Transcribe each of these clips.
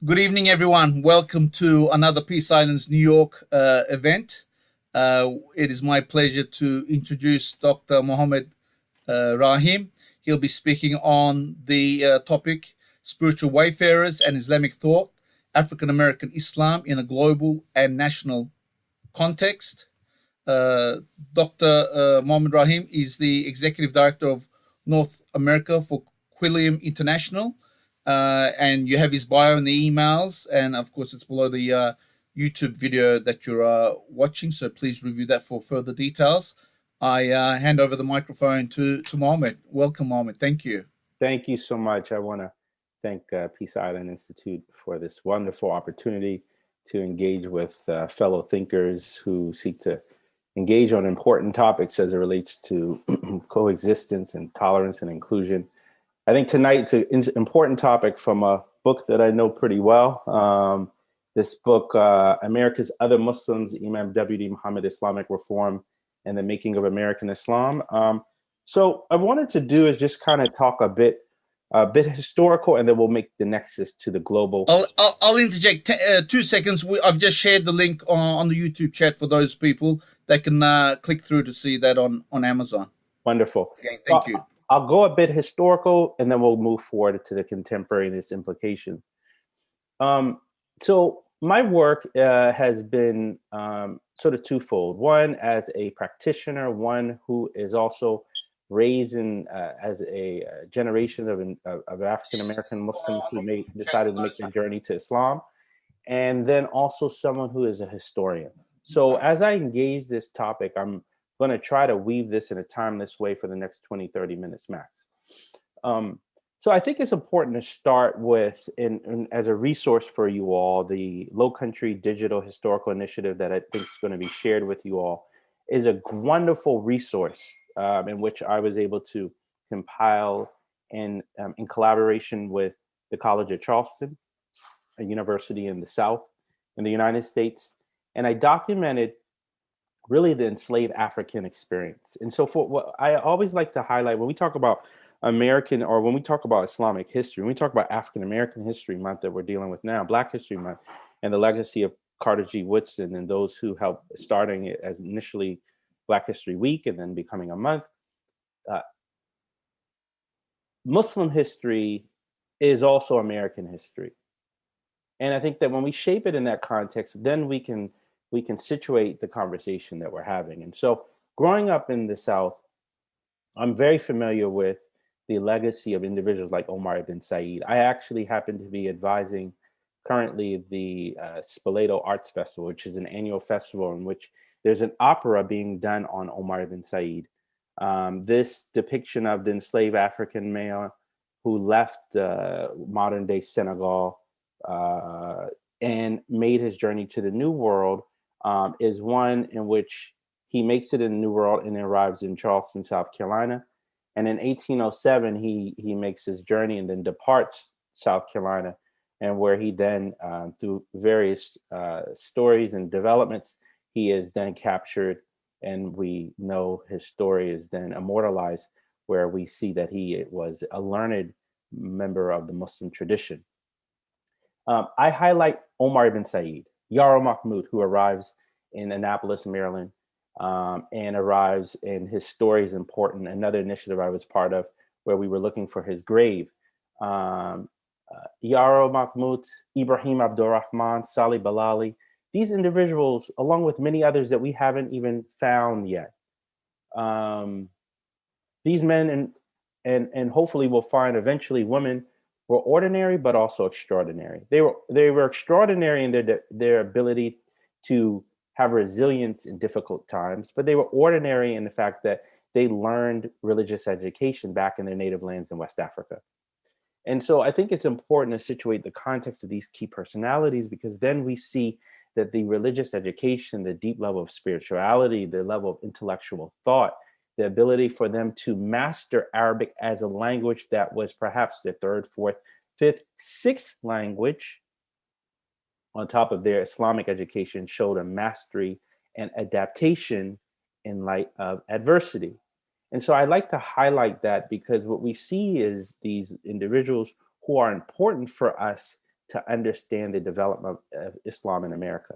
Good evening, everyone. Welcome to another Peace Islands New York event. It is my pleasure to introduce Dr. Mohammed Rahim. He'll be speaking on the topic Spiritual Wayfarers and Islamic Thought, African American Islam in a Global and National Context. Uh, Dr. Mohammed Rahim is the Executive Director of North America for Quilliam International. And you have his bio in the emails, and of course, it's below the YouTube video that you're watching. So please review that for further details. I hand over the microphone to Mohammed. Welcome, Mohammed. Thank you. Thank you so much. I want to thank Peace Island Institute for this wonderful opportunity to engage with fellow thinkers who seek to engage on important topics as it relates to coexistence and tolerance and inclusion. I think tonight's an important topic from a book that I know pretty well. This book, America's Other Muslims, Imam WD Muhammad, Islamic Reform and the Making of American Islam. So I wanted to do is just kind of talk a bit historical, and then we'll make the nexus to the global. I'll interject 2 seconds. I've just shared the link on the YouTube chat for those people that can click through to see that on Amazon. Wonderful. Okay, thank you. I'll go a bit historical, and then we'll move forward to the contemporary and its implications. So my work has been sort of twofold. One, as a practitioner, one who is also raised in as a generation of African-American Muslims who decided to make the journey to Islam, and then also someone who is a historian. So as I engage this topic, I'm going to try to weave this in a timeless way for the next 20, 30 minutes max. So I think it's important to start with, as a resource for you all, the Low Country Digital Historical Initiative that I think is going to be shared with you all is a wonderful resource in which I was able to compile in collaboration with the College of Charleston, a university in the South in the United States. And I documented really the enslaved African experience. And so for what I always like to highlight when we talk about American, or when we talk about Islamic history, when we talk about African American History Month that we're dealing with now, Black History Month, and the legacy of Carter G. Woodson and those who helped starting it as initially Black History Week and then becoming a month. Muslim history is also American history. And I think that when we shape it in that context, then we can situate the conversation that we're having. And so growing up in the South, I'm very familiar with the legacy of individuals like Omar ibn Said. I actually happen to be advising currently the Spoleto Arts Festival, which is an annual festival in which there's an opera being done on Omar ibn Said. This depiction of the enslaved African male who left modern day Senegal and made his journey to the New World is one in which he makes it in the New World and arrives in Charleston, South Carolina. And in 1807, he makes his journey and then departs South Carolina, and where he then, through various stories and developments, he is then captured, and we know his story is then immortalized, where we see that he was a learned member of the Muslim tradition. I highlight Omar ibn Said, Yaro Mahmoud, who arrives in Annapolis, Maryland, and arrives, and his story is important. Another initiative I was part of where we were looking for his grave. Yaro Mahmoud, Ibrahim Abdurrahman, Salih Balali, these individuals, along with many others that we haven't even found yet. These men and hopefully we'll find eventually women were ordinary, but also extraordinary. They were extraordinary in their ability to have resilience in difficult times, but they were ordinary in the fact that they learned religious education back in their native lands in West Africa. And so I think it's important to situate the context of these key personalities, because then we see that the religious education, the deep level of spirituality, the level of intellectual thought, the ability for them to master Arabic as a language that was perhaps their third, fourth, fifth, sixth language, on top of their Islamic education, showed a mastery and adaptation in light of adversity. And so I like to highlight that, because what we see is these individuals who are important for us to understand the development of Islam in America.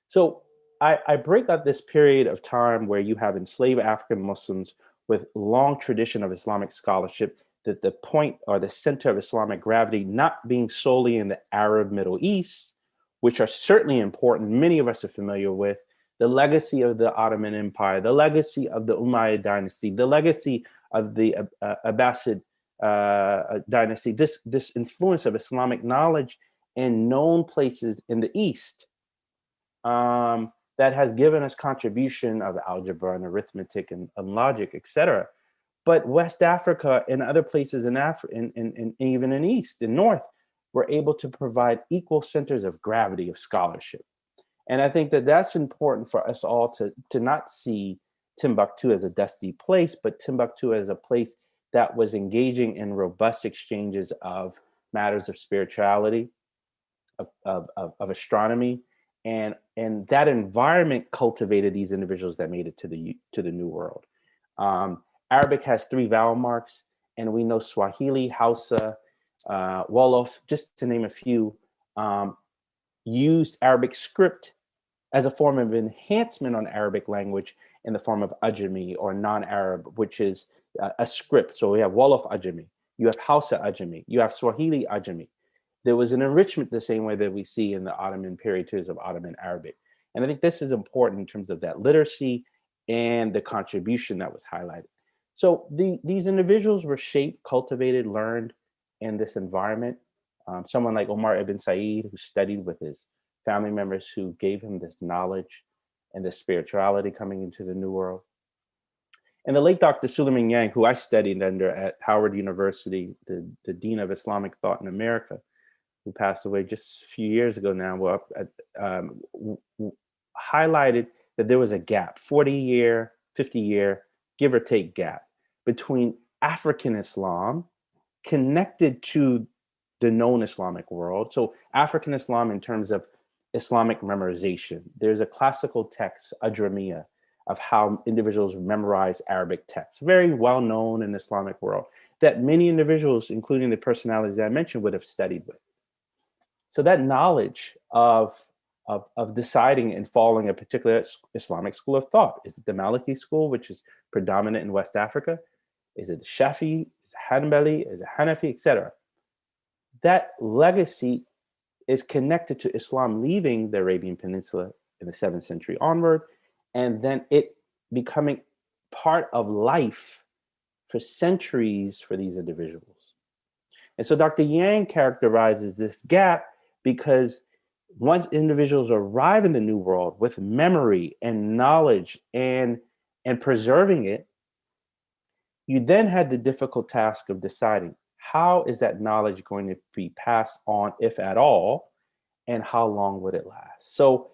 So I break up this period of time where you have enslaved African Muslims with long tradition of Islamic scholarship, that the point or the center of Islamic gravity not being solely in the Arab Middle East, which are certainly important, many of us are familiar with, the legacy of the Ottoman Empire, the legacy of the Umayyad dynasty, the legacy of the Abbasid dynasty, this influence of Islamic knowledge in known places in the East, that has given us contribution of algebra and arithmetic and logic, etc. But West Africa and other places in Africa, and even in East and North, were able to provide equal centers of gravity of scholarship. And I think that that's important for us all to not see Timbuktu as a dusty place, but Timbuktu as a place that was engaging in robust exchanges of matters of spirituality, of astronomy, and that environment cultivated these individuals that made it to the New World. Arabic has 3 vowel marks, and we know Swahili, Hausa, Wolof, just to name a few, used Arabic script as a form of enhancement on Arabic language in the form of Ajami or non-Arab, which is a script. So we have Wolof Ajami, you have Hausa Ajami, you have Swahili Ajami. There was an enrichment the same way that we see in the Ottoman period too, of Ottoman Arabic. And I think this is important in terms of that literacy and the contribution that was highlighted. So these individuals were shaped, cultivated, learned in this environment. Someone like Omar ibn Said, who studied with his family members who gave him this knowledge and this spirituality coming into the New World. And the late Dr. Suleiman Yang, who I studied under at Howard University, the Dean of Islamic Thought in America, who passed away just a few years ago now, highlighted that there was a gap, 40-year, 50-year, give or take gap, between African Islam connected to the known Islamic world. So African Islam in terms of Islamic memorization. There's a classical text, Adramiyya, of how individuals memorize Arabic texts, very well known in the Islamic world, that many individuals, including the personalities that I mentioned, would have studied with. So that knowledge of deciding and following a particular Islamic school of thought, is it the Maliki school, which is predominant in West Africa? Is it the Shafi? Is it Hanbali? Is it Hanafi, etc.? That legacy is connected to Islam leaving the Arabian Peninsula in the 7th century onward, and then it becoming part of life for centuries for these individuals. And so Dr. Yang characterizes this gap because once individuals arrive in the New World with memory and knowledge and preserving it, you then had the difficult task of deciding how is that knowledge going to be passed on, if at all, and how long would it last? So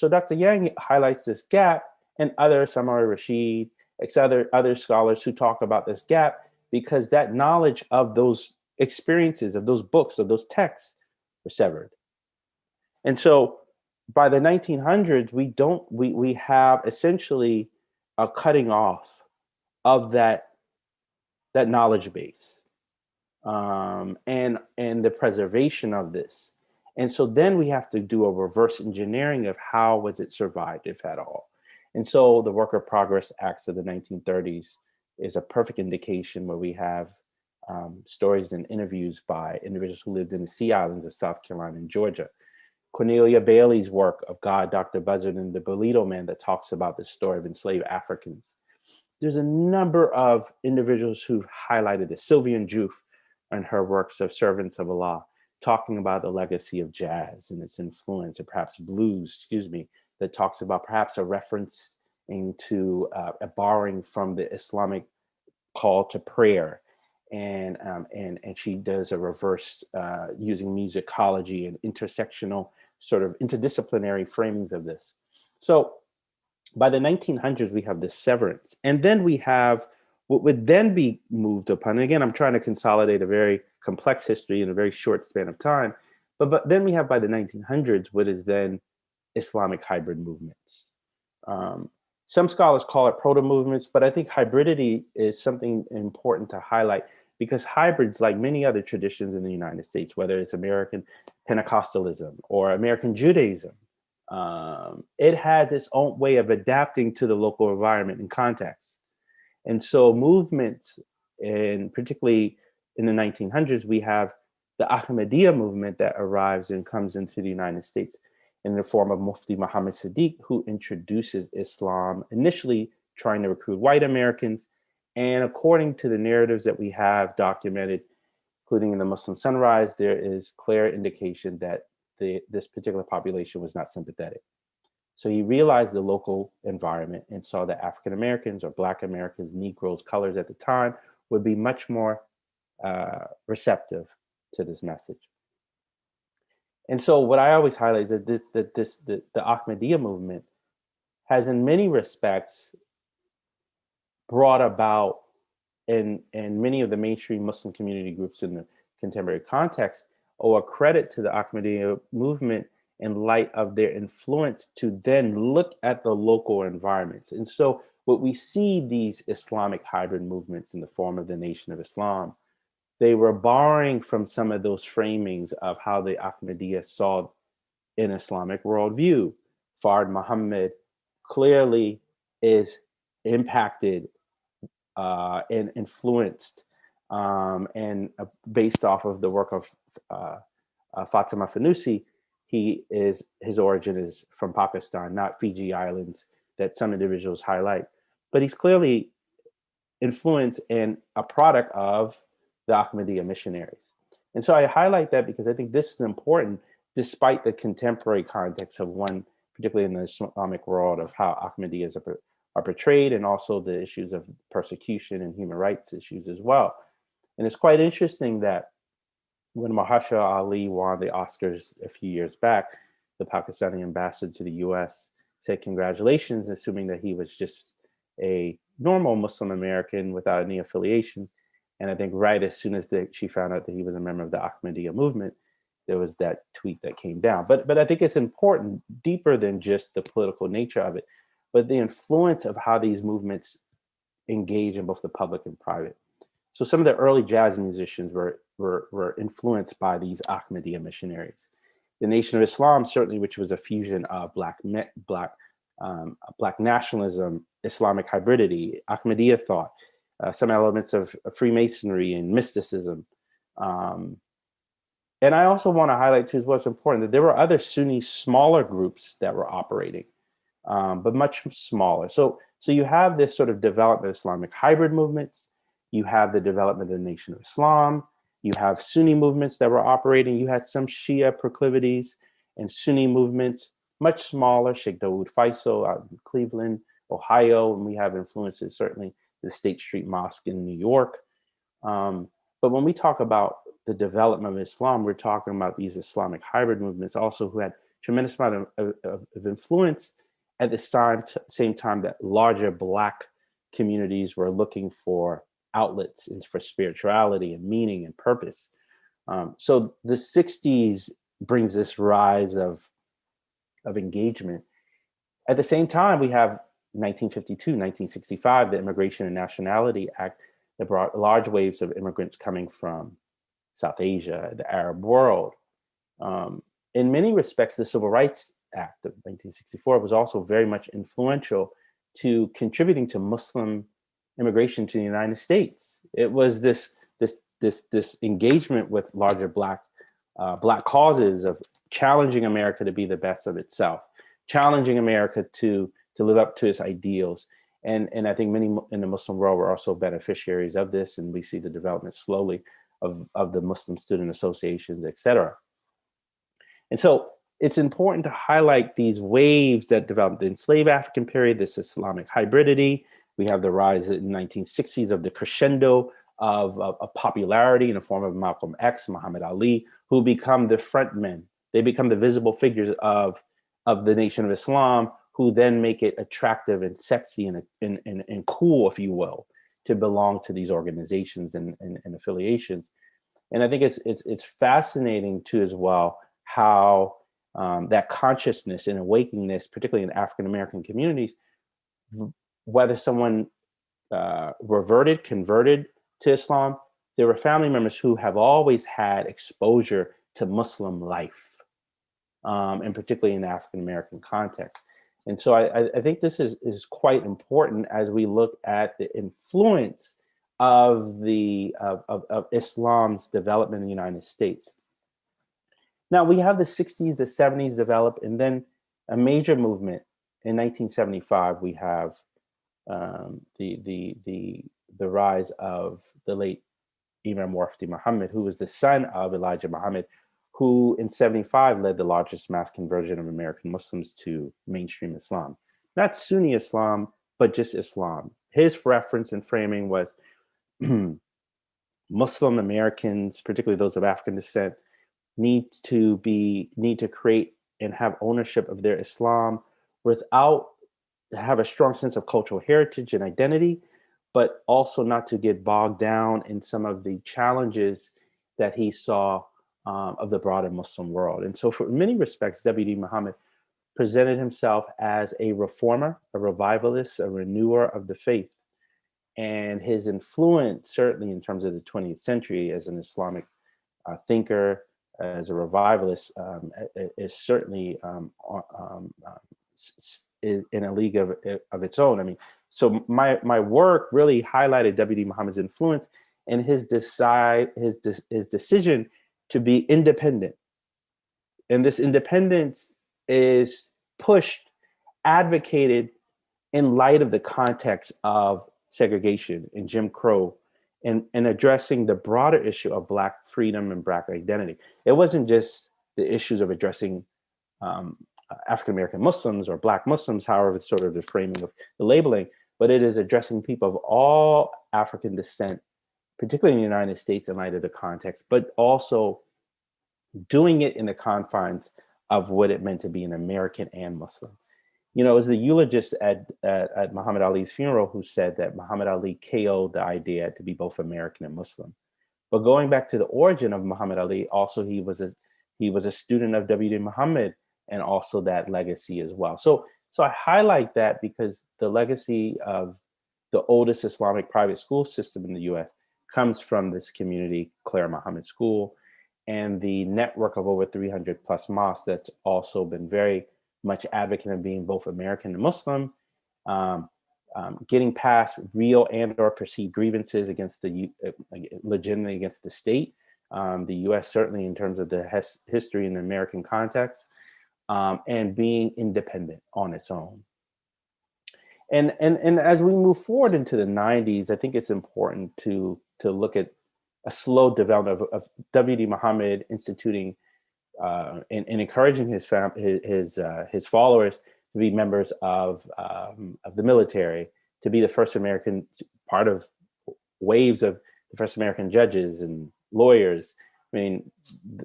Dr. Yang highlights this gap, and Samar Rashid, other scholars who talk about this gap, because that knowledge of those experiences, of those books, of those texts were severed. And so by the 1900s, we have essentially a cutting off of that knowledge base, and the preservation of this. And so then we have to do a reverse engineering of how was it survived, if at all. And so the Work of Progress Acts of the 1930s is a perfect indication, where we have stories and interviews by individuals who lived in the Sea Islands of South Carolina and Georgia. Cornelia Bailey's work of God, Dr. Buzzard and the Bolito Man, that talks about the story of enslaved Africans. There's a number of individuals who've highlighted this. Sylvian Juf and her works of Servants of Allah, talking about the legacy of jazz and its influence, or perhaps blues, that talks about perhaps a reference into a borrowing from the Islamic call to prayer. And she does a reverse using musicology and intersectional sort of interdisciplinary framings of this. So by the 1900s, we have this severance. And then we have what would then be moved upon. And again, I'm trying to consolidate a very complex history in a very short span of time. But then we have, by the 1900s, what is then Islamic hybrid movements. Some scholars call it proto-movements, but I think hybridity is something important to highlight, because hybrids, like many other traditions in the United States, whether it's American Pentecostalism or American Judaism, it has its own way of adapting to the local environment and context. And so movements, and particularly in the 1900s, we have the Ahmadiyya movement that arrives and comes into the United States in the form of Mufti Muhammad Sadiq, who introduces Islam, initially trying to recruit white Americans. And according to the narratives that we have documented, including in the Muslim Sunrise, there is clear indication that this particular population was not sympathetic. So he realized the local environment and saw that African Americans or Black Americans, Negroes, colors at the time would be much more receptive to this message. And so what I always highlight is that the Ahmadiyya movement has in many respects brought about in many of the mainstream Muslim community groups in the contemporary context owe a credit to the Ahmadiyya movement in light of their influence to then look at the local environments. And so what we see these Islamic hybrid movements in the form of the Nation of Islam, they were borrowing from some of those framings of how the Ahmadiyya saw an Islamic worldview. Fard Muhammad clearly is impacted and influenced and based off of the work of Fatima Fanusi. His origin is from Pakistan, not Fiji Islands that some individuals highlight, but he's clearly influenced and a product of the Ahmadiyya missionaries. And so I highlight that because I think this is important, despite the contemporary context of one, particularly in the Islamic world, of how Ahmadiyyas are portrayed, and also the issues of persecution and human rights issues as well. And it's quite interesting that when Mahershala Ali won the Oscars a few years back, the Pakistani ambassador to the US said congratulations, assuming that he was just a normal Muslim American without any affiliations. And I think right as soon as she found out that he was a member of the Ahmadiyya movement, there was that tweet that came down. But I think it's important, deeper than just the political nature of it, but the influence of how these movements engage in both the public and private. So some of the early jazz musicians were influenced by these Ahmadiyya missionaries. The Nation of Islam, certainly, which was a fusion of Black nationalism, Islamic hybridity, Ahmadiyya thought, some elements of Freemasonry and mysticism. And I also want to highlight, too, what's important, that there were other Sunni smaller groups that were operating, but much smaller. So you have this sort of development of Islamic hybrid movements. You have the development of the Nation of Islam. You have Sunni movements that were operating. You had some Shia proclivities and Sunni movements, much smaller, Sheikh Dawood Faisal out in Cleveland, Ohio, and we have influences, certainly the State Street Mosque in New York. But when we talk about the development of Islam, we're talking about these Islamic hybrid movements also who had tremendous amount of influence at the same time that larger Black communities were looking for outlets for spirituality and meaning and purpose. So the 60s brings this rise of engagement. At the same time, we have 1952, 1965, the Immigration and Nationality Act that brought large waves of immigrants coming from South Asia, the Arab world. In many respects, the Civil Rights Act of 1964 was also very much influential to contributing to Muslim immigration to the United States. It was this engagement with larger Black causes of challenging America to be the best of itself, challenging America to live up to its ideals. And I think many in the Muslim world were also beneficiaries of this, and we see the development slowly of the Muslim student associations, et cetera. And so it's important to highlight these waves that developed. The enslaved African period, this Islamic hybridity. We have the rise in the 1960s of the crescendo of popularity in the form of Malcolm X, Muhammad Ali, who become the frontmen. They become the visible figures of the Nation of Islam, who then make it attractive and sexy and cool, if you will, to belong to these organizations and affiliations. And I think it's fascinating too as well how that consciousness and awakeningness, particularly in African American communities, whether someone converted to Islam, there were family members who have always had exposure to Muslim life, and particularly in the African-American context. And so I think this is quite important as we look at the influence of Islam's development in the United States. Now we have the 60s, the 70s develop, and then a major movement in 1975. We have the rise of the late Imam WD Muhammad, who was the son of Elijah Muhammad, who in 75 led the largest mass conversion of American Muslims to mainstream Islam. Not Sunni Islam, but just Islam. His reference and framing was Muslim Americans, particularly those of African descent, need to create and have ownership of their Islam without have a strong sense of cultural heritage and identity, but also not to get bogged down in some of the challenges that he saw of the broader Muslim world. And so for many respects, WD Muhammad presented himself as a reformer, a revivalist, a renewer of the faith. And his influence, certainly in terms of the 20th century as an Islamic thinker, as a revivalist, is certainly is in a league of its own. I mean, so my work really highlighted WD Muhammad's influence and his decision to be independent. And this independence is pushed, advocated in light of the context of segregation and Jim Crow, and addressing the broader issue of Black freedom and Black identity. It wasn't just the issues of addressing African-American Muslims or Black Muslims, however, it's sort of the framing of the labeling, but it is addressing people of all African descent, particularly in the United States in light of the context, but also doing it in the confines of what it meant to be an American and Muslim. You know, it was the eulogist at Muhammad Ali's funeral who said that Muhammad Ali KO'd the idea to be both American and Muslim. But going back to the origin of Muhammad Ali, also he was a student of WD Muhammad and also that legacy as well. So I highlight that because the legacy of the oldest Islamic private school system in the US comes from this community, Claire Muhammad School, and the network of over 300 plus mosques that's also been very much advocate of being both American and Muslim, getting past real and or perceived grievances against legitimately against the state, the US certainly in terms of the history in the American context, and being independent on its own. And as we move forward into the 90s, I think it's important to look at a slow development of WD Muhammad instituting and encouraging his followers to be members of the military, to be the first American, part of waves of the first American judges and lawyers. I mean,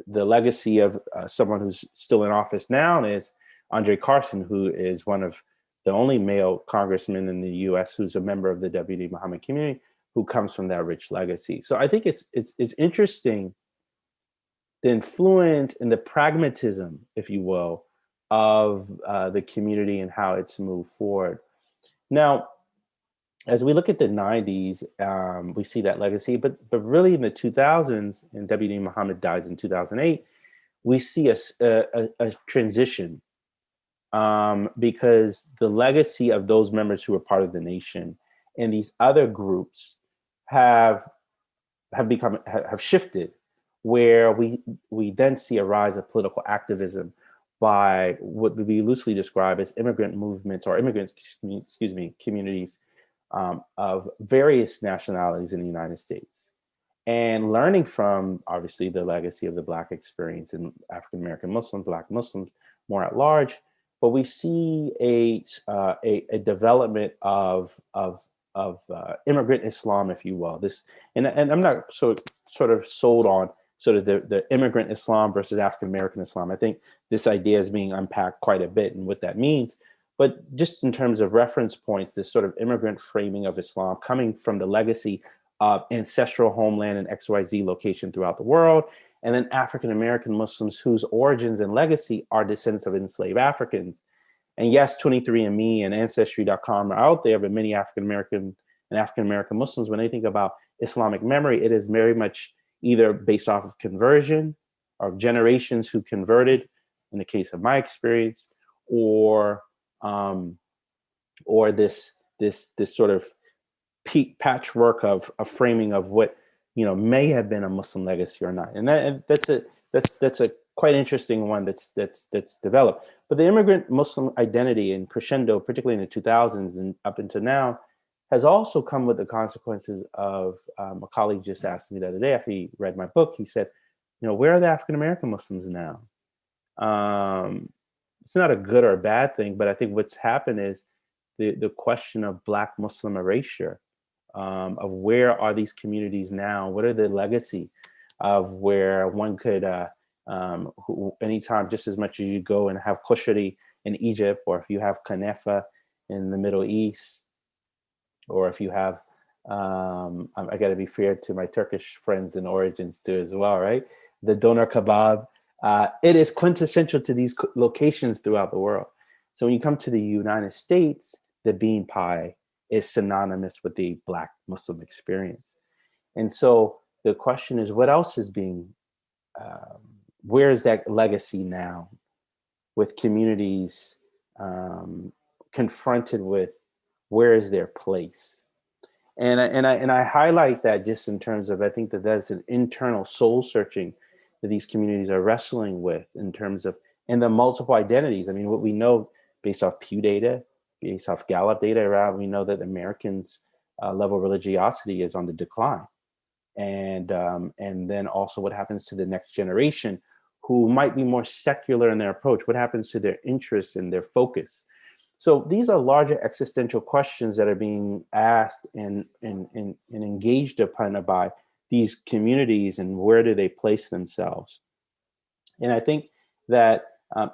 the legacy of someone who's still in office now is Andre Carson, who is one of the only male congressmen in the US who's a member of the WD Muhammad community, who comes from that rich legacy. So I think it's interesting the influence and the pragmatism, if you will, of the community and how it's moved forward. Now, as we look at the 90s, we see that legacy, but really in the 2000s, and WD Muhammad dies in 2008, we see a transition because the legacy of those members who are part of the nation and these other groups have shifted, where we then see a rise of political activism by what would be loosely described as immigrant movements or communities of various nationalities in the United States, and learning from obviously the legacy of the Black experience and African-American Muslims, Black Muslims more at large. But we see a development of immigrant Islam, if you will. And I'm not sort of sold on sort of the immigrant Islam versus African-American Islam. I think this idea is being unpacked quite a bit and what that means. But just in terms of reference points, this sort of immigrant framing of Islam coming from the legacy of ancestral homeland and XYZ location throughout the world, and then African-American Muslims whose origins and legacy are descendants of enslaved Africans. And yes, 23andMe and Ancestry.com are out there, but many African-American and African-American Muslims, when they think about Islamic memory, it is very much either based off of conversion or generations who converted, in the case of my experience, or this sort of patchwork of a framing of what may have been a Muslim legacy or not, and that's a quite interesting one that's developed. But the immigrant Muslim identity in crescendo, particularly in the 2000s and up until now, has also come with the consequences of a colleague just asked me the other day after he read my book. He said, where are the African American Muslims now? It's not a good or a bad thing, but I think what's happened is the question of Black Muslim erasure, of where are these communities now? What are the legacy of where one could, anytime, just as much as you go and have kushari in Egypt, or if you have kanefa in the Middle East, or if you have, I got to be fair to my Turkish friends and origins too as well, right? The doner kebab, it is quintessential to these locations throughout the world. So when you come to the United States, the bean pie is synonymous with the Black Muslim experience. And so the question is, what else is being, where is that legacy now, with communities confronted with where is their place? And I highlight that just in terms of, I think that's an internal soul searching that these communities are wrestling with in terms of, and the multiple identities. I mean, what we know based off Pew data, based off Gallup data around, we know that Americans' level of religiosity is on the decline. And then also what happens to the next generation who might be more secular in their approach? What happens to their interests and their focus? So these are larger existential questions that are being asked and engaged upon by these communities, and where do they place themselves? And I think that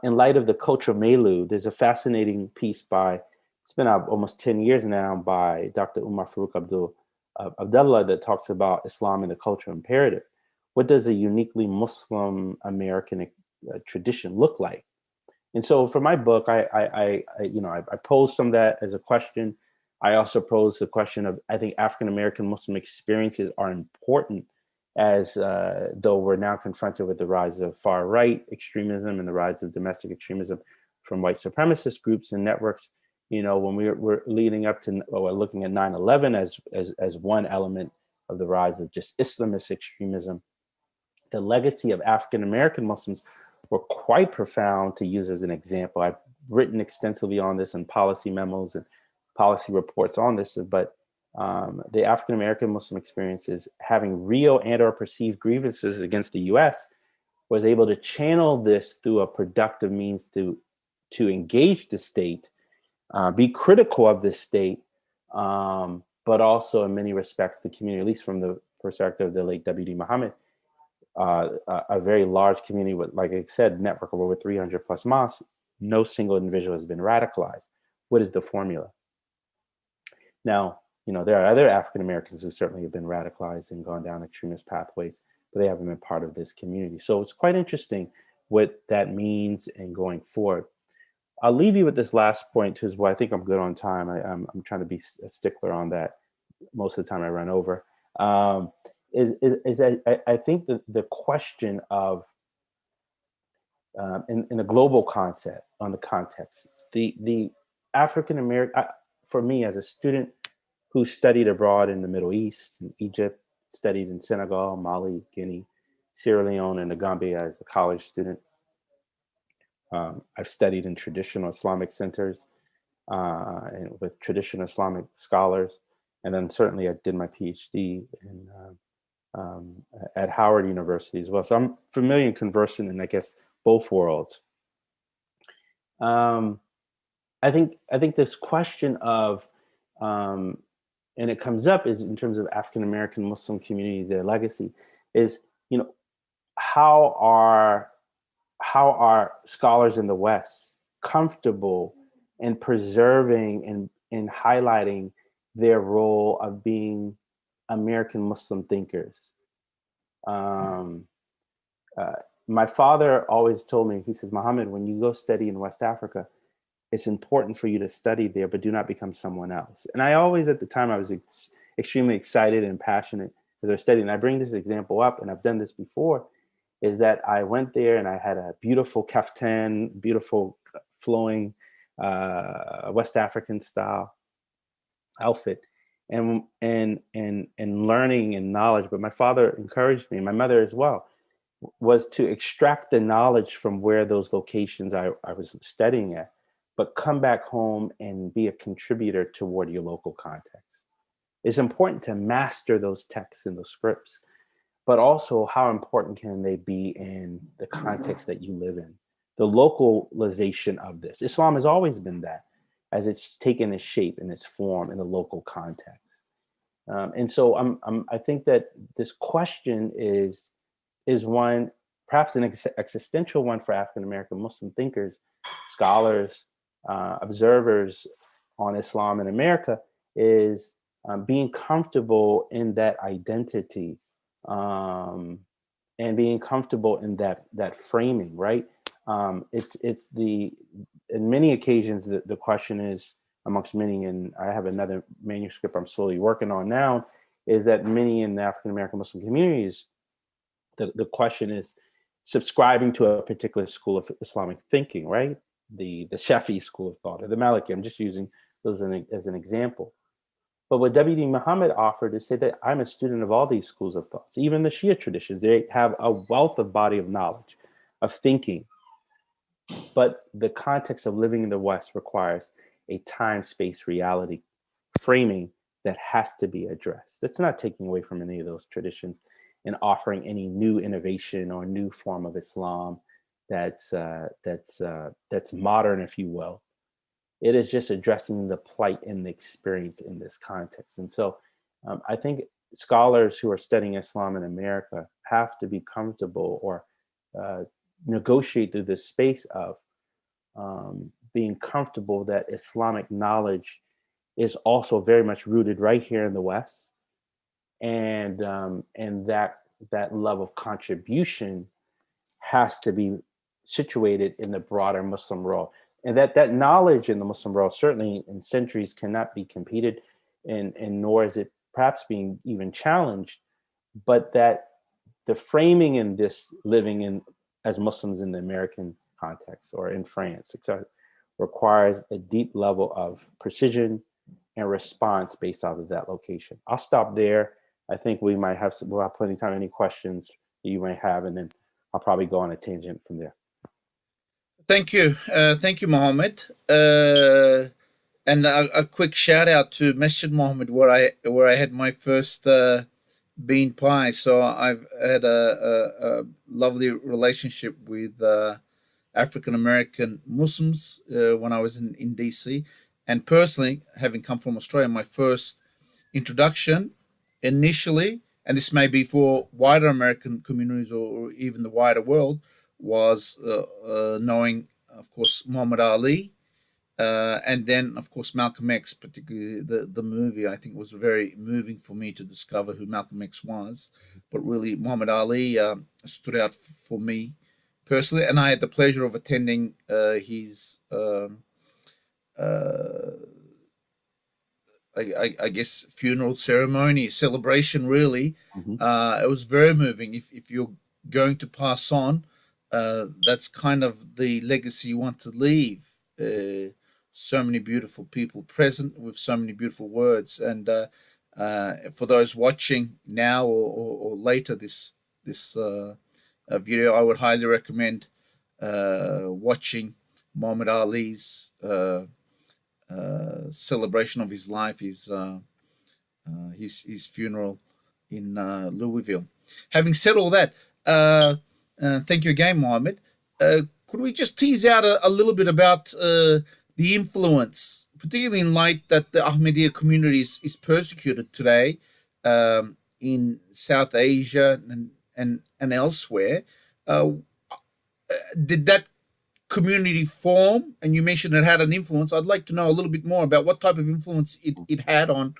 in light of the cultural milieu, there's a fascinating piece it's been out almost 10 years now, by Dr. Umar Farouk Abdullah, that talks about Islam and the cultural imperative. What does a uniquely Muslim American tradition look like? And so for my book, I posed some of that as a question. I also posed the question of, I think African American Muslim experiences are important, as though we're now confronted with the rise of far right extremism and the rise of domestic extremism from white supremacist groups and networks. When we're leading up to, we're looking at 9/11 as one element of the rise of just Islamist extremism. The legacy of African American Muslims were quite profound, to use as an example. I've written extensively on this in policy memos and policy reports on this, but the African American Muslim experiences, having real and or perceived grievances against the US, was able to channel this through a productive means to engage the state, be critical of the state, but also in many respects the community, at least from the perspective of the late WD Muhammad, a very large community with, like I said, network of over 300 plus mosques. No single individual has been radicalized. What is the formula? Now, there are other African Americans who certainly have been radicalized and gone down extremist pathways, but they haven't been part of this community. So it's quite interesting what that means and going forward. I'll leave you with this last point, because I think I'm good on time. I'm trying to be a stickler on that. Most of the time I run over. Is that I think the question of, in a global concept, on the context, the African American, for me as a student who studied abroad in the Middle East, in Egypt, studied in Senegal, Mali, Guinea, Sierra Leone, and the Gambia as a college student. I've studied in traditional Islamic centers and with traditional Islamic scholars. And then certainly I did my Ph.D. At Howard University as well. So I'm familiar and conversant in, I guess, both worlds. I think this question of, and it comes up, is in terms of African American Muslim communities, their legacy is, how are scholars in the West comfortable in preserving and highlighting their role of being American Muslim thinkers? My father always told me, he says, Muhammad, when you go study in West Africa, it's important for you to study there, but do not become someone else. And I always, at the time, I was extremely excited and passionate as they're studying. And I bring this example up, and I've done this before, is that I went there and I had a beautiful kaftan, beautiful flowing West African style outfit, and learning and knowledge. But my father encouraged me, my mother as well, was to extract the knowledge from where those locations I was studying at, but come back home and be a contributor toward your local context. It's important to master those texts and those scripts, but also how important can they be in the context that you live in? The localization of this. Islam has always been that, as it's taken its shape and its form in the local context. And so I think that this question is one, perhaps an existential one for African-American Muslim thinkers, scholars, observers on Islam in America, is being comfortable in that identity, and being comfortable in that framing, right? It's in many occasions, the question is, amongst many, and I have another manuscript I'm slowly working on now, is that many in the African-American Muslim communities, the question is subscribing to a particular school of Islamic thinking, right? The Shafi'i school of thought, or the Maliki. I'm just using those as an example. But what WD Muhammad offered is say that I'm a student of all these schools of thoughts, even the Shia traditions. They have a wealth of body of knowledge, of thinking. But the context of living in the West requires a time-space reality framing that has to be addressed. That's not taking away from any of those traditions and offering any new innovation or new form of Islam that's modern, if you will. It is just addressing the plight and the experience in this context. And so I think scholars who are studying Islam in America have to be comfortable or negotiate through this space of being comfortable that Islamic knowledge is also very much rooted right here in the West, and that level of contribution has to be situated in the broader Muslim world, and that knowledge in the Muslim world, certainly in centuries, cannot be competed, and nor is it perhaps being even challenged, but that the framing in this living in as Muslims in the American context or in France, etc., requires a deep level of precision and response based off of that location. I'll stop there. I think we'll have plenty of time. Any questions that you may have, and then I'll probably go on a tangent from there. Thank you, Mohammed. And a quick shout out to Masjid Mohammed, where I had my first bean pie. So I've had a lovely relationship with African American Muslims when I was in DC, and personally, having come from Australia, my first introduction initially, and this may be for wider American communities or even the wider world, was knowing, of course, Muhammad Ali, and then, of course, Malcolm X, particularly the movie. I think was very moving for me to discover who Malcolm X was. But really, Muhammad Ali stood out for me personally, and I had the pleasure of attending his, I guess, funeral ceremony, celebration. Really, it was very moving. If you're going to pass on, that's kind of the legacy you want to leave. So many beautiful people present with so many beautiful words, and for those watching now or later this video, I would highly recommend watching Muhammad Ali's celebration of his life, his funeral in Louisville. Having said all that, thank you again, Mohammed. Could we just tease out a little bit about the influence, particularly in light that the Ahmadiyya community is persecuted today in South Asia and elsewhere? Did that community form? And you mentioned it had an influence. I'd like to know a little bit more about what type of influence it had on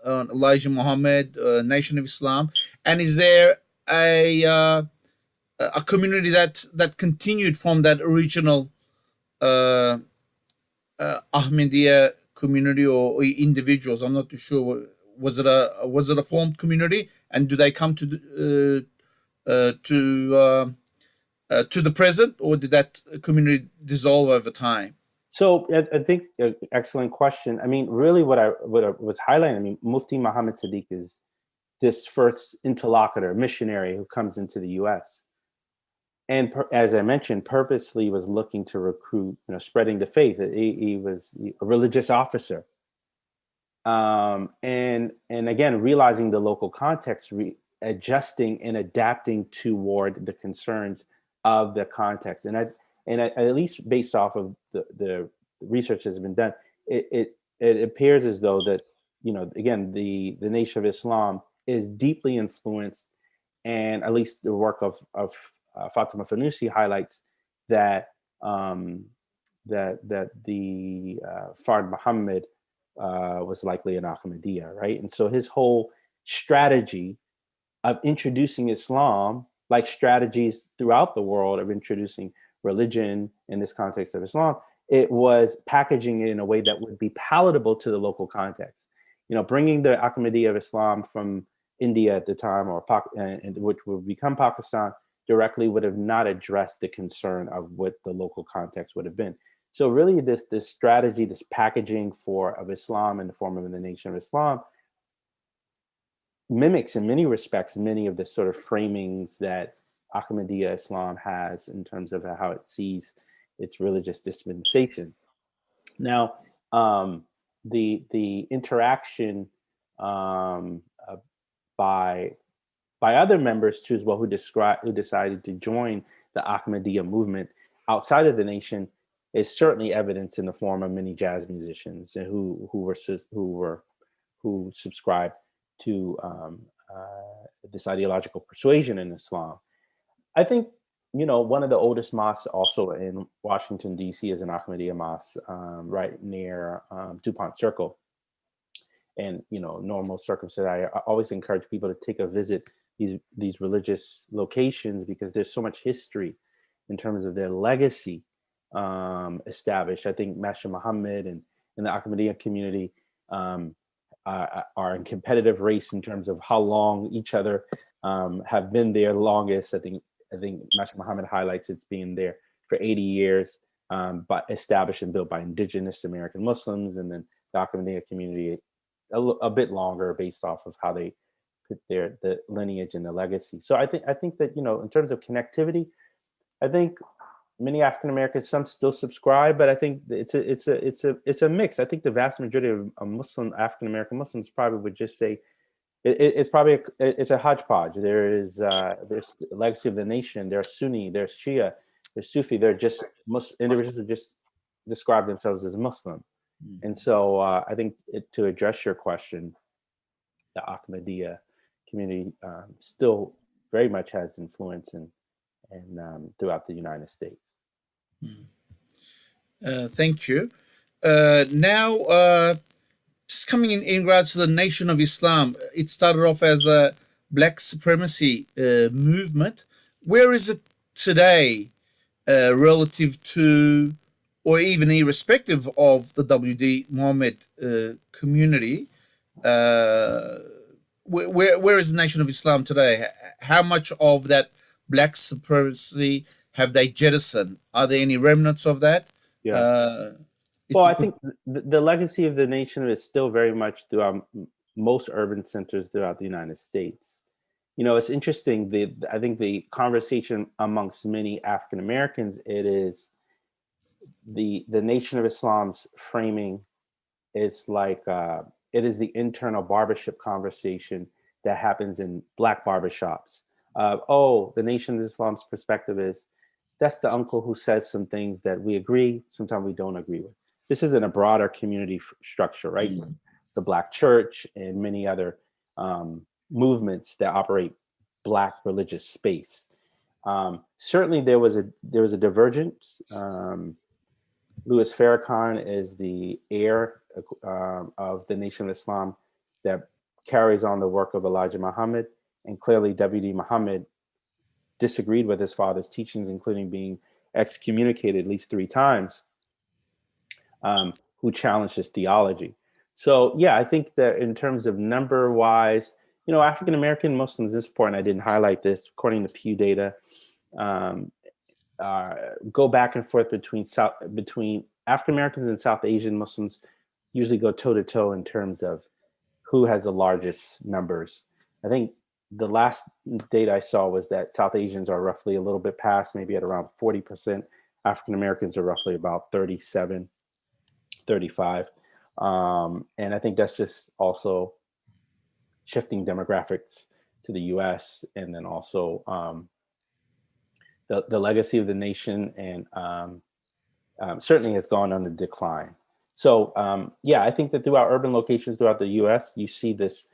Elijah Muhammad, Nation of Islam, and is there a community that continued from that original Ahmadiyya community or individuals? I'm not too sure was it a formed community, and do they come to the present, or did that community dissolve over time? So I think excellent question. I mean, really, what I was highlighting. I mean, Mufti Muhammad Sadiq is this first interlocutor, missionary who comes into the U.S. and as I mentioned, purposely was looking to recruit, spreading the faith. He was a religious officer, and again, realizing the local context, adjusting and adapting toward the concerns of the context. And at least based off of the research that has been done, it appears as though that, again, the Nation of Islam is deeply influenced, and at least the work of Fatima Fanusi highlights that that the Fard Muhammad was likely an Ahmadiyya, right? And so his whole strategy of introducing Islam, like strategies throughout the world of introducing religion in this context of Islam, it was packaging it in a way that would be palatable to the local context. Bringing the Ahmadiyya of Islam from India at the time, or which would become Pakistan, directly would have not addressed the concern of what the local context would have been. So really, this strategy, this packaging of Islam in the form of the Nation of Islam, mimics in many respects many of the sort of framings that Ahmadiyya Islam has in terms of how it sees its religious dispensation. Now, the interaction by other members too as well, who decided to join the Ahmadiyya movement outside of the nation, is certainly evidence in the form of many jazz musicians and who subscribed to this ideological persuasion in Islam. I think, one of the oldest mosques also in Washington, D.C. is an Ahmadiyya mosque right near DuPont Circle. And, normal circumstances, I always encourage people to take a visit these religious locations, because there's so much history in terms of their legacy established. I think Master Muhammad and the Ahmadiyya community are in competitive race in terms of how long each other have been there longest. I think Master Muhammad highlights it's being there for 80 years, but established and built by indigenous American Muslims, and then the Ahmadiyya community a bit longer, based off of how they put the lineage and the legacy. So I think that, in terms of connectivity, I think many African Americans, some still subscribe, but I think it's a mix. I think the vast majority of African American Muslims probably would just say it's a hodgepodge. There's legacy of the nation. There's Sunni, there's Shia, there's Sufi. They're just individuals who just describe themselves as Muslim. And so I think to address your question, the Ahmadiyya community still very much has influence and throughout the United States. Thank you. Now, just coming in regards to the Nation of Islam, it started off as a black supremacy movement. Where is it today relative to, or even irrespective of, the WD Muhammad community? Where is the Nation of Islam today? How much of that black supremacy have they jettisoned? Are there any remnants of that? Yeah. Well, I think the legacy of the nation is still very much throughout most urban centers throughout the United States. It's interesting. I think the conversation amongst many African Americans, it is the Nation of Islam's framing is like it is the internal barbershop conversation that happens in black barbershops. The Nation of Islam's perspective is, that's the uncle who says some things that we agree, sometimes we don't agree with. This is in a broader community structure, right? Mm-hmm. The Black church and many other movements that operate Black religious space. Certainly there was a divergence. Louis Farrakhan is the heir of the Nation of Islam that carries on the work of Elijah Muhammad, and clearly WD Muhammad disagreed with his father's teachings, including being excommunicated at least 3 times, who challenged his theology. So yeah, I think that in terms of number wise, African American Muslims, this point I didn't highlight this, according to Pew data, um, go back and forth between African Americans and South Asian Muslims, usually go toe to toe in terms of who has the largest numbers. I think the last data I saw was that South Asians are roughly a little bit past, maybe at around 40%. African Americans are roughly about 37, 35. And I think that's just also shifting demographics to the US, and then also the legacy of the nation, and certainly has gone on the decline. So yeah, I think that throughout urban locations throughout the US, you see this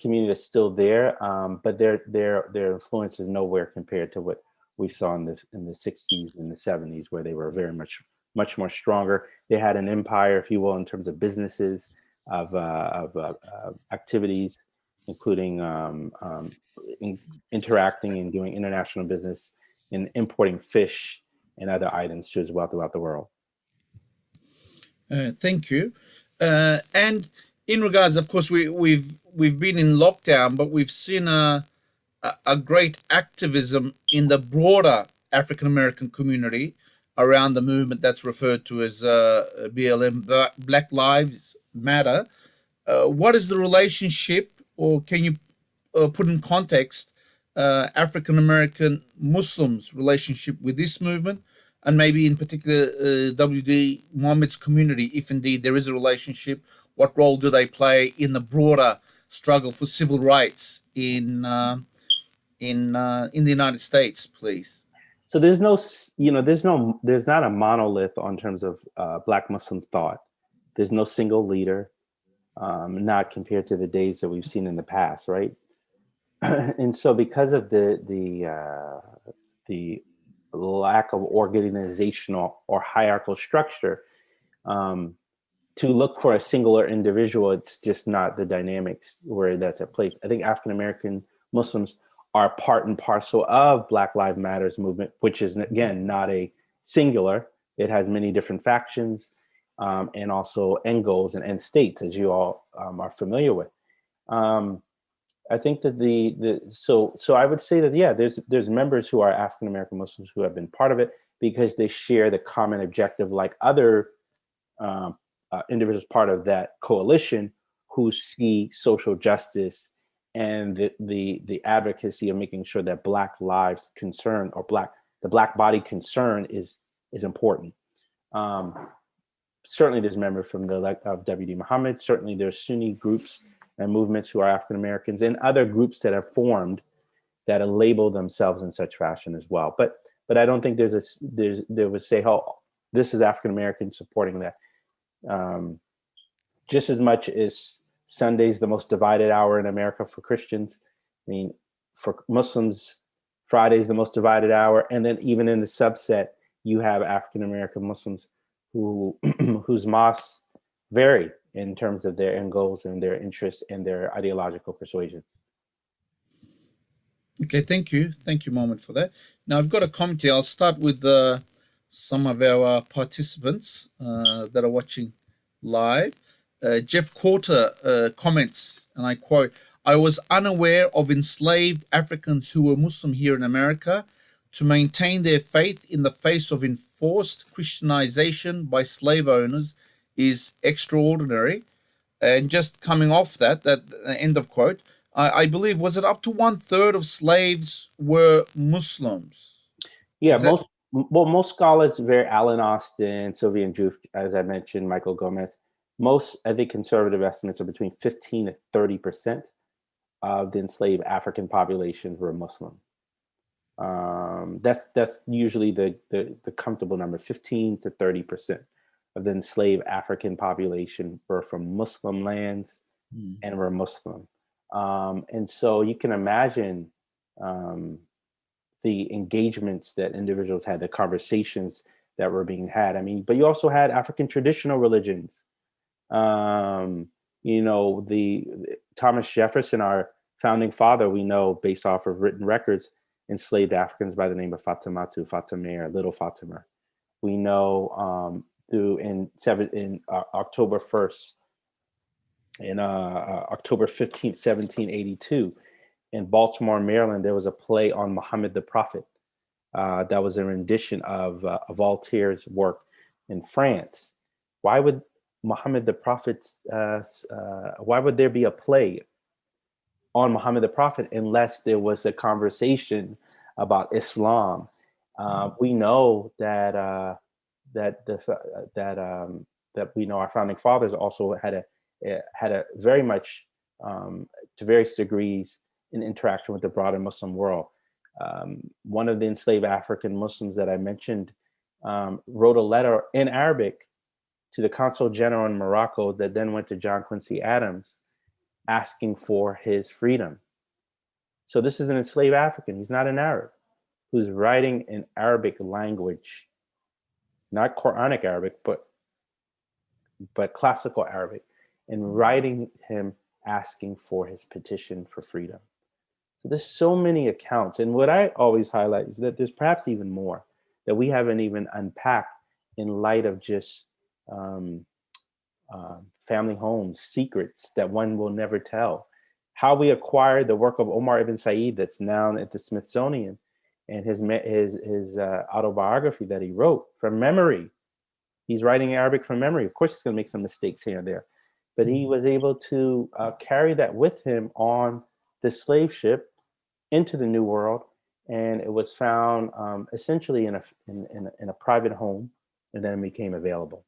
community that's still there, but their influence is nowhere compared to what we saw in the 60s and the 70s, where they were very much more stronger. They had an empire, if you will, in terms of businesses, of activities, including interacting and doing international business and importing fish and other items too as well throughout the world. Thank you. And in regards, of course, we've been in lockdown, but we've seen a great activism in the broader African American community around the movement that's referred to as BLM, Black Lives Matter. What is the relationship, or can you put in context African American Muslims' relationship with this movement, and maybe in particular WD Muhammad's community, if indeed there is a relationship? What role do they play in the broader struggle for civil rights in the United States, please? So there's not a monolith on terms of Black Muslim thought. There's no single leader, not compared to the days that we've seen in the past, right? And so because of the lack of organizational or hierarchical structure, to look for a singular individual, it's just not the dynamics where that's at place. I think African American Muslims are part and parcel of Black Lives Matters movement, which is, again, not a singular. It has many different factions, and also end goals and end states, as you all are familiar with. I think that so I would say that, yeah, there's members who are African American Muslims who have been part of it because they share the common objective, like other individuals part of that coalition who see social justice and the advocacy of making sure that Black lives concern, or the Black body concern is important. Certainly there's members from the of WD Muhammad. Certainly there's Sunni groups and movements who are African Americans, and other groups that have formed that label themselves in such fashion as well. But I don't think there would say, oh, this is African American supporting that. Just as much as Sunday's the most divided hour in America for Christians, I mean, for Muslims, Friday's the most divided hour. And then even in the subset, you have African American Muslims whose mosques vary in terms of their end goals and their interests and their ideological persuasion. Okay, thank you, Mohammed, for that. Now I've got a comment here. I'll start with some of our participants that are watching live. Jeff Quarter comments, and I quote, "I was unaware of enslaved Africans who were Muslim here in America. To maintain their faith in the face of enforced Christianization by slave owners is extraordinary." And just coming off that end of quote, I believe, was it up to 1/3 of slaves were Muslims? Yeah, most scholars, Alan Austin, Sylvian Juve, as I mentioned, Michael Gomez, most, I think, conservative estimates are between 15 to 30% of the enslaved African populations were Muslim. That's usually the comfortable number. 15 to 30% of the enslaved African population were from Muslim lands and were Muslim. And so you can imagine the engagements that individuals had, the conversations that were being had. I mean, but you also had African traditional religions. The Thomas Jefferson, our founding father, we know based off of written records, enslaved Africans by the name of Fatimatu, Fatima, or Little Fatima. We know in October 1st, in October 15th, 1782. In Baltimore, Maryland, there was a play on Muhammad the Prophet that was a rendition of Voltaire's work in France. Why would Muhammad the Prophet, why would there be a play on Muhammad the Prophet unless there was a conversation about Islam? We know that that we know our founding fathers also had a very much to various degrees in interaction with the broader Muslim world. One of the enslaved African Muslims that I mentioned wrote a letter in Arabic to the consul general in Morocco that then went to John Quincy Adams asking for his freedom. So this is an enslaved African. He's not an Arab who's writing in Arabic language, not Quranic Arabic, but classical Arabic, and writing him asking for his petition for freedom. So there's so many accounts. And what I always highlight is that there's perhaps even more that we haven't even unpacked in light of just family homes, secrets that one will never tell. How we acquired the work of Omar ibn Said that's now at the Smithsonian, and his autobiography that he wrote from memory. He's writing Arabic from memory. Of course, he's going to make some mistakes here and there, but he was able to carry that with him on the slave ship into the New World, and it was found essentially in a private home, and then became available.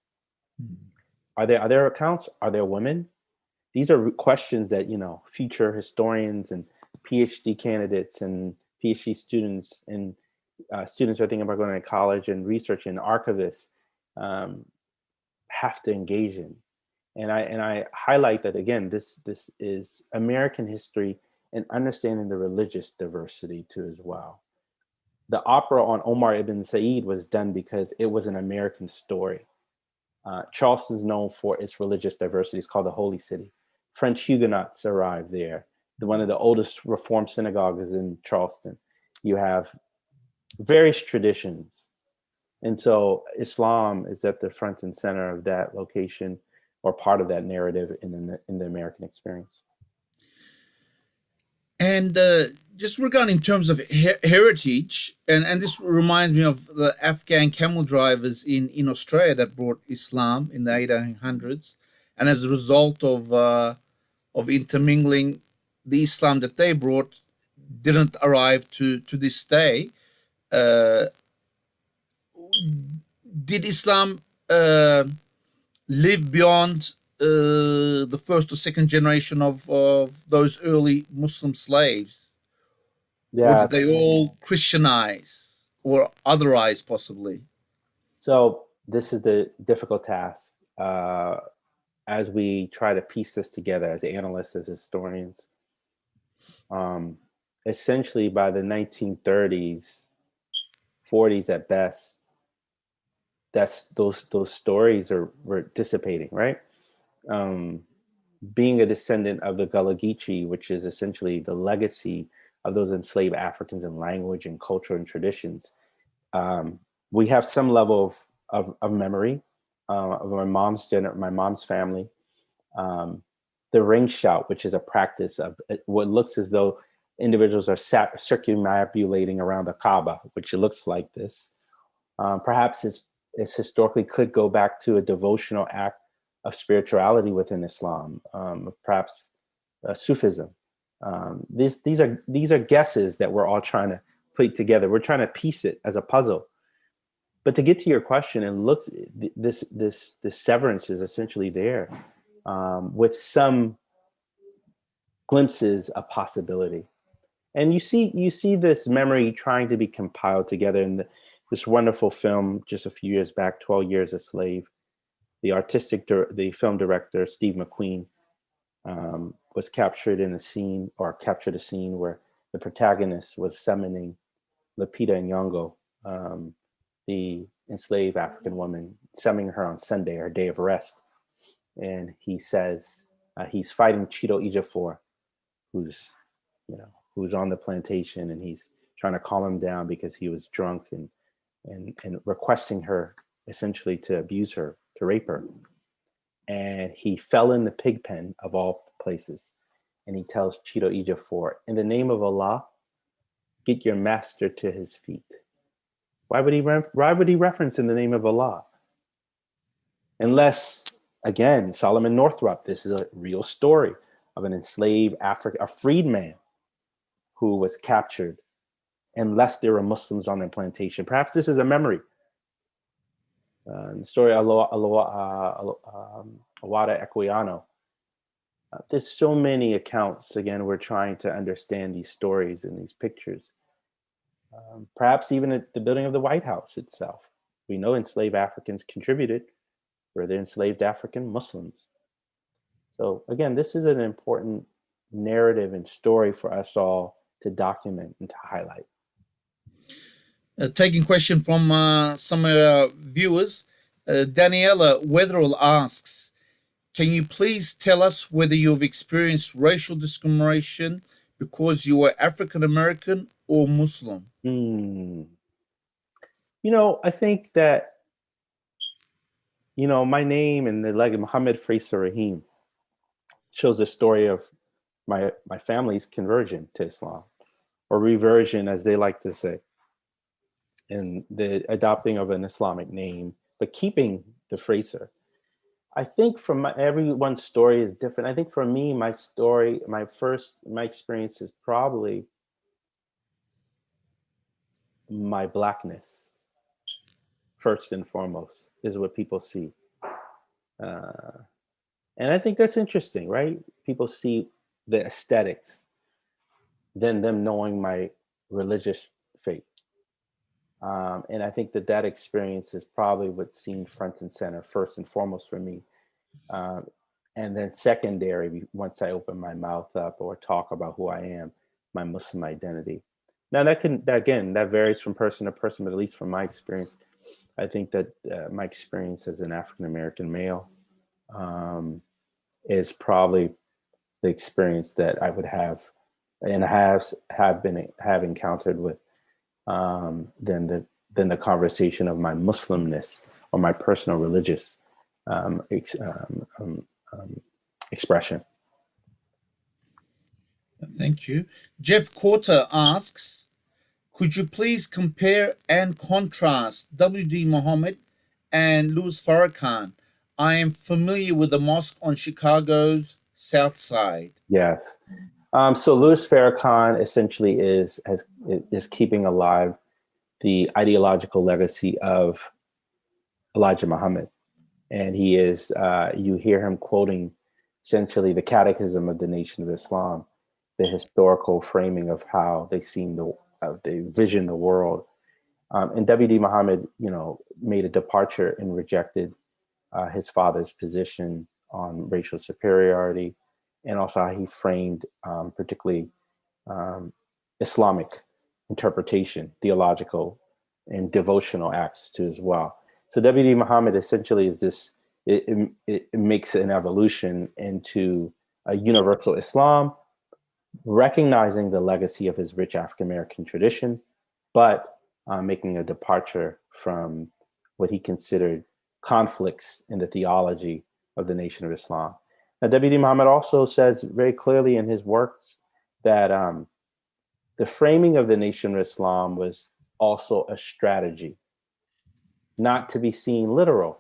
Are there other accounts? Are there women? These are questions that future historians and Ph.D. candidates and Ph.D. students and students who are thinking about going to college and research and archivists have to engage in. And I highlight that again. This is American history and understanding the religious diversity too as well. The opera on Omar ibn Said was done because it was an American story. Charleston's known for its religious diversity. It's called the Holy City. French Huguenots arrived there. One of the oldest Reformed synagogues is in Charleston. You have various traditions. And so Islam is at the front and center of that location, or part of that narrative in the American experience. And just regarding in terms of heritage, and this reminds me of the Afghan camel drivers in Australia that brought Islam in the 1800s, and as a result of intermingling, the Islam that they brought didn't arrive to this day. Uh, did Islam live beyond the first or second generation of those early Muslim slaves? Or Yeah. did they all Christianize or otherize, possibly? So this is the difficult task as we try to piece this together as analysts, as historians. Essentially, by the 1930s, 40s at best, those stories were dissipating, right? Being a descendant of the Gullah Geechee, which is essentially the legacy of those enslaved Africans in language and culture and traditions, we have some level of memory of my mom's family. The ring shout, which is a practice of what looks as though individuals are circumambulating around the Kaaba, which looks like this. Perhaps it's historically could go back to a devotional act of spirituality within Islam, perhaps Sufism. These are guesses that we're all trying to put together. We're trying to piece it as a puzzle. But to get to your question, and looks this severance is essentially there, with some glimpses of possibility. And you see this memory trying to be compiled together in this wonderful film just a few years back, 12 Years a Slave. The film director, Steve McQueen, was captured a scene where the protagonist was summoning Lupita Nyong'o, the enslaved African woman, summoning her on Sunday, her day of rest. And he says he's fighting Chido Ejiofor, who's on the plantation, and he's trying to calm him down because he was drunk and requesting her essentially to abuse her, to rape her. and he fell in the pig pen of all places. And he tells Cheeto Ejiofor, in the name of Allah, get your master to his feet. Why would he reference in the name of Allah? Unless, again, Solomon Northrop, this is a real story of an enslaved a freedman who was captured, unless there were Muslims on their plantation. Perhaps this is a memory. The story of Awada Equiano. There's so many accounts. Again, we're trying to understand these stories and these pictures. Perhaps even at the building of the White House itself. We know enslaved Africans contributed, were the enslaved African Muslims. So again, this is an important narrative and story for us all to document and to highlight. Taking question from some of our viewers, Daniela Weatherall asks, can you please tell us whether you have experienced racial discrimination because you are African American or Muslim? You know, I think that, you know, my name and the leg of Muhammad Fraser-Rahim shows the story of my family's conversion to Islam, or reversion, as they like to say, and the adopting of an Islamic name, but keeping the Fraser. I think from everyone's story is different. I think for me, my story, my experience is probably my Blackness, first and foremost, is what people see. And I think that's interesting, right? People see the aesthetics, then them knowing my religious faith. And I think that experience is probably what's seen front and center, first and foremost for me. And then secondary, once I open my mouth up or talk about who I am, my Muslim identity. Now that varies from person to person, but at least from my experience, I think that my experience as an African-American male is probably the experience that I would have and have encountered with than the conversation of my Muslimness or my personal religious expression. Thank you. Jeff Corter asks, could you please compare and contrast WD Muhammad and Louis Farrakhan? I am familiar with the mosque on Chicago's South Side. Yes. So Louis Farrakhan essentially is keeping alive the ideological legacy of Elijah Muhammad. And he is, you hear him quoting essentially the Catechism of the Nation of Islam, the historical framing of how they vision the world. And WD Muhammad, you know, made a departure and rejected his father's position on racial superiority, and also how he framed particularly Islamic interpretation, theological and devotional acts too as well. So WD Muhammad essentially is this, it makes an evolution into a universal Islam, recognizing the legacy of his rich African-American tradition, but making a departure from what he considered conflicts in the theology of the Nation of Islam. Now, WD Muhammad also says very clearly in his works that the framing of the Nation of Islam was also a strategy, not to be seen literal.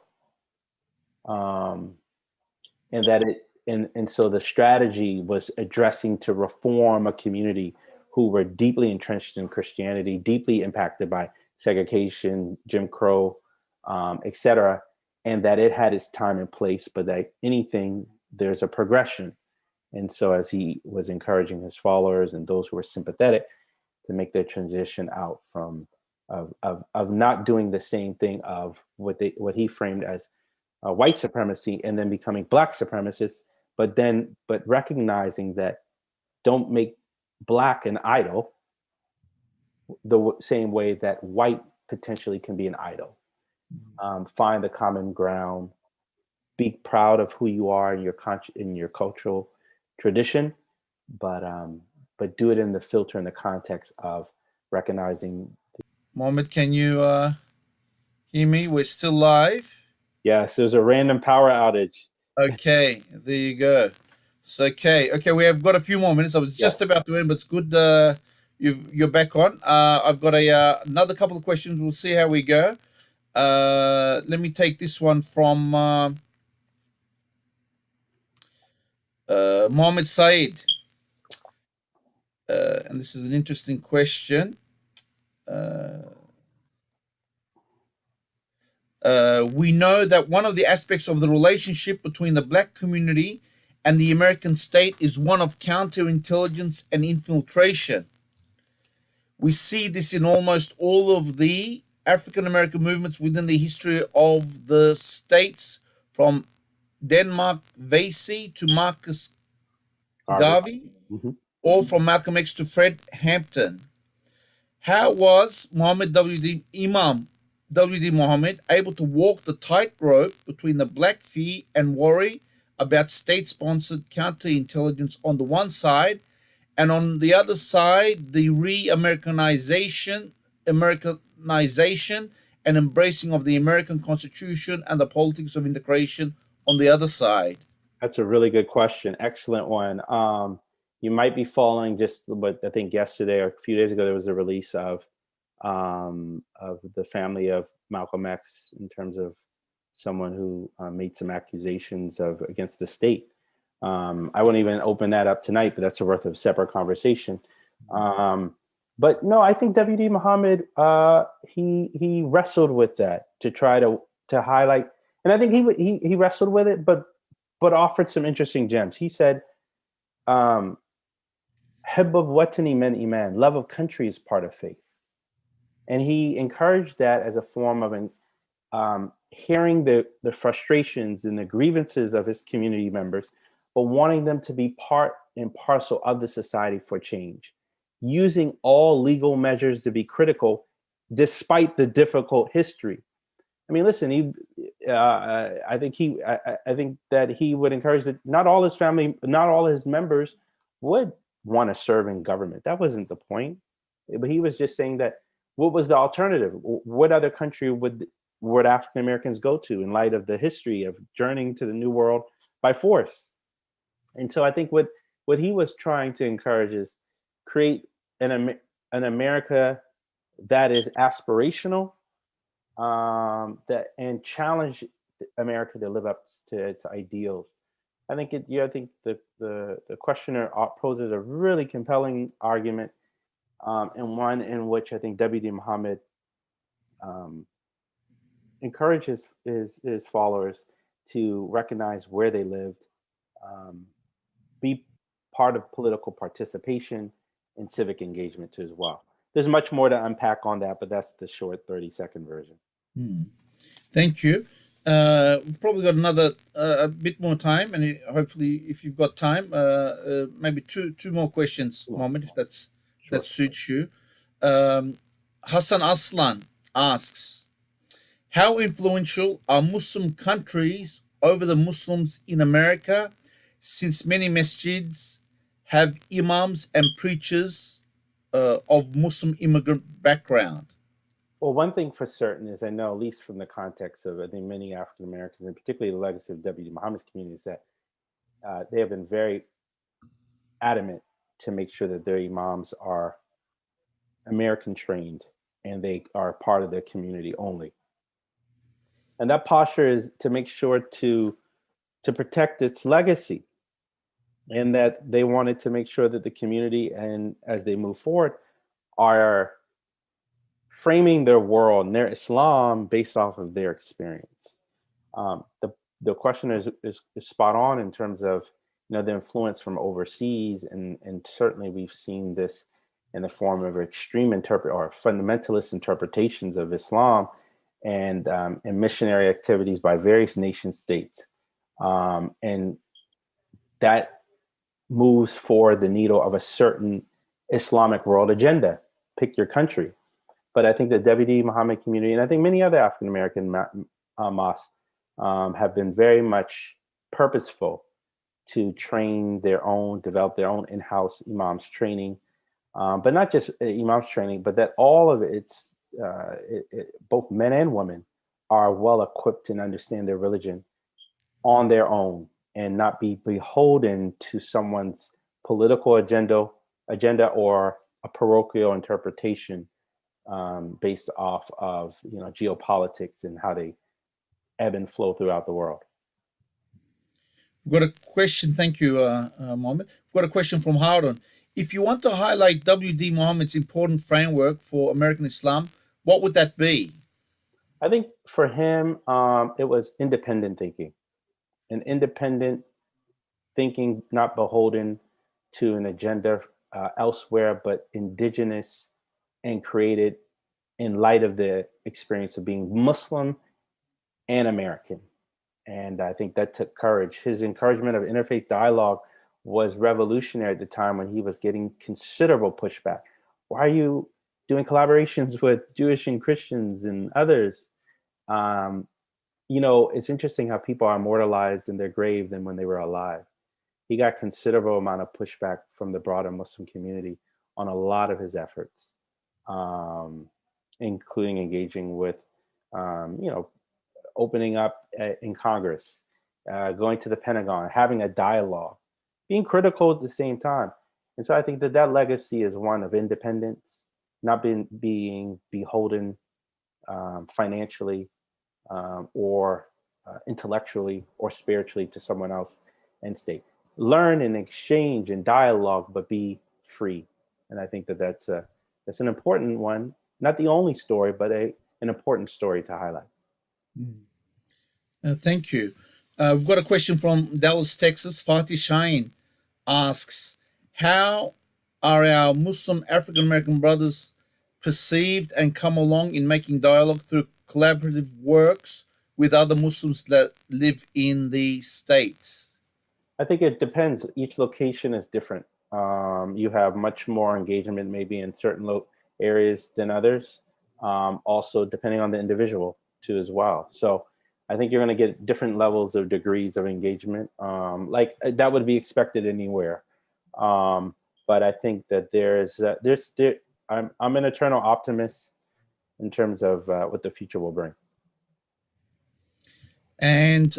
And so the strategy was addressing to reform a community who were deeply entrenched in Christianity, deeply impacted by segregation, Jim Crow, et cetera, and that it had its time and place, but that there's a progression. And so as he was encouraging his followers and those who were sympathetic to make their transition out from of not doing the same thing of what he framed as white supremacy and then becoming Black supremacists, but recognizing that don't make Black an idol the same way that white potentially can be an idol. Find the common ground, be proud of who you are in your cultural tradition, but do it in the filter and the context of recognizing. Mohammed, can you hear me? We're still live. Yes, there's a random power outage. Okay, there you go. So okay, we have got a few more minutes. I was Yeah. just about to end, but it's good you're back on. I've got a another couple of questions. We'll see how we go. Let me take this one from Mohammed Said, and this is an interesting question. We know that one of the aspects of the relationship between the black community and the American state is one of counterintelligence and infiltration. We see this in almost all of the African American movements within the history of the states, from Denmark Vesey to Marcus Harvey. Garvey, Hmm. or from Malcolm X to Fred Hampton. How was Imam WD Muhammad able to walk the tightrope between the black fear and worry about state-sponsored counterintelligence on the one side, and on the other side, the Americanization and embracing of the American Constitution and the politics of integration on the other side? That's a really good question. Excellent one. You might be following just what I think yesterday or a few days ago there was a release of the family of Malcolm X in terms of someone who made some accusations of against the state. I won't even open that up tonight, but that's worth a separate conversation. But no, I think WD Muhammad he wrestled with that to try to highlight, and I think he wrestled with it, but offered some interesting gems. He said, "Hub of watani men iman, love of country is part of faith," and he encouraged that as a form of hearing the frustrations and the grievances of his community members, but wanting them to be part and parcel of the society for change, using all legal measures to be critical, despite the difficult history. I mean, listen, I think that he would encourage that not all his family, not all his members would want to serve in government. That wasn't the point. But he was just saying that what was the alternative? What other country would African Americans go to in light of the history of journeying to the New World by force? And so I think what he was trying to encourage is create an America that is aspirational, that and challenge America to live up to its ideals. I think I think the questioner poses a really compelling argument, and one in which I think W.D. Muhammad um, encourages his followers to recognize where they lived, um, be part of political participation and civic engagement too as well. There's much more to unpack on that, but that's the short 30-second version. Hmm. Thank you. We've probably got another a bit more time, and hopefully, if you've got time, maybe two more questions, Come on. Mohammed, if that Sure. suits you. Um, Hassan Aslan asks, how influential are Muslim countries over the Muslims in America, since many masjids have imams and preachers of Muslim immigrant background? Well, one thing for certain is I know, at least from the context of I think many African Americans, and particularly the legacy of W.D. Muhammad's community, is that they have been very adamant to make sure that their imams are American trained and they are part of their community only. And that posture is to make sure to protect its legacy, and that they wanted to make sure that the community, and as they move forward, are framing their world and their Islam based off of their experience. The question is spot on in terms of the influence from overseas, and certainly we've seen this in the form of extreme or fundamentalist interpretations of Islam, and missionary activities by various nation states, and that moves forward the needle of a certain Islamic world agenda. Pick your country. But I think the WD Muhammad community, and I think many other African American mosques, have been very much purposeful to develop their own in-house imams training, but not just imams training, but that all of both men and women are well equipped and understand their religion on their own and not be beholden to someone's political agenda or a parochial interpretation based off of geopolitics and how they ebb and flow throughout the world. We've got a question. Thank you, Mohammed. We've got a question from Harun. If you want to highlight WD Muhammad's important framework for American Islam, what would that be? I think for him, it was independent thinking, an independent thinking, not beholden to an agenda elsewhere, but indigenous and created in light of the experience of being Muslim and American. And I think that took courage. His encouragement of interfaith dialogue was revolutionary at the time when he was getting considerable pushback. Why are you doing collaborations with Jewish and Christians and others? It's interesting how people are immortalized in their grave than when they were alive. He got considerable amount of pushback from the broader Muslim community on a lot of his efforts, including engaging with, opening up in Congress, going to the Pentagon, having a dialogue, being critical at the same time. And so I think that legacy is one of independence, not being beholden financially or intellectually or spiritually to someone else and state. Learn and exchange and dialogue, but be free. And I think that's an important one, not the only story, but an important story to highlight. Thank you. We've got a question from Dallas, Texas. Fatih Shaheen asks, how are our Muslim African American brothers perceived and come along in making dialogue through collaborative works with other Muslims that live in the States? I think it depends. Each location is different. You have much more engagement maybe in certain areas than others. Also, depending on the individual too as well. So I think you're going to get different levels of degrees of engagement. Like that would be expected anywhere. But I think that I'm an eternal optimist in terms of what the future will bring. And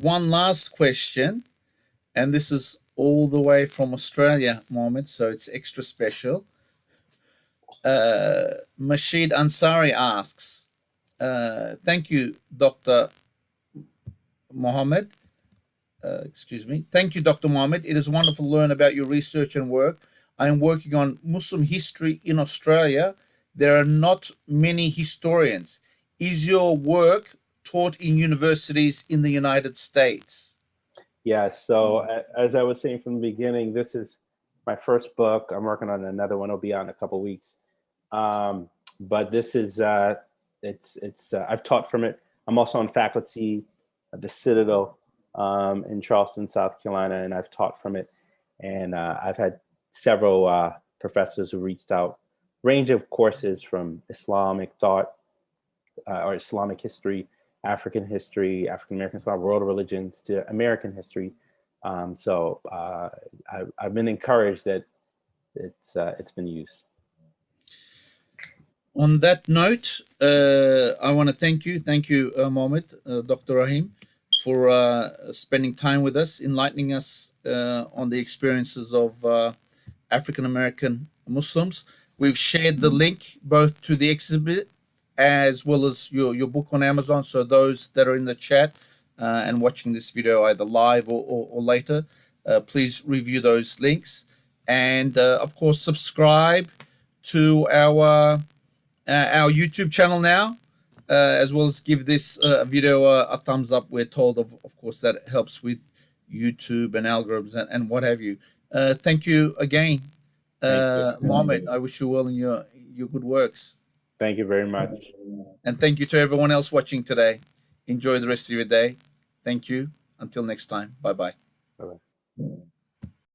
one last question, and this is all the way from Australia, Mohammed, so it's extra special. Mashid Ansari asks, thank you, Dr. Muhammad. Thank you, Dr. Muhammad. It is wonderful to learn about your research and work. I am working on Muslim history in Australia. There are not many historians. Is your work taught in universities in the United States? Yeah, so as I was saying from the beginning, this is my first book. I'm working on another one. It'll be out in a couple of weeks. But this is, I've taught from it. I'm also on faculty at the Citadel in Charleston, South Carolina, and I've taught from it. And I've had several professors who reached out, range of courses from Islamic thought or Islamic history, African American Islam, world religions, to American history. So I've been encouraged that it's been used. On that note, I want to thank you, Mohammed, Dr. Rahim, for spending time with us, enlightening us on the experiences of African American Muslims. We've shared the link both to the exhibit as well as your book on Amazon. So those that are in the chat and watching this video either live or later, please review those links. And of course, subscribe to our YouTube channel now, as well as give this video a thumbs up. We're told, of course, that it helps with YouTube and algorithms and what have you. Thank you again, Mohammed. I wish you well in your good works. Thank you very much. And thank you to everyone else watching today. Enjoy the rest of your day. Thank you. Until next time. Bye-bye.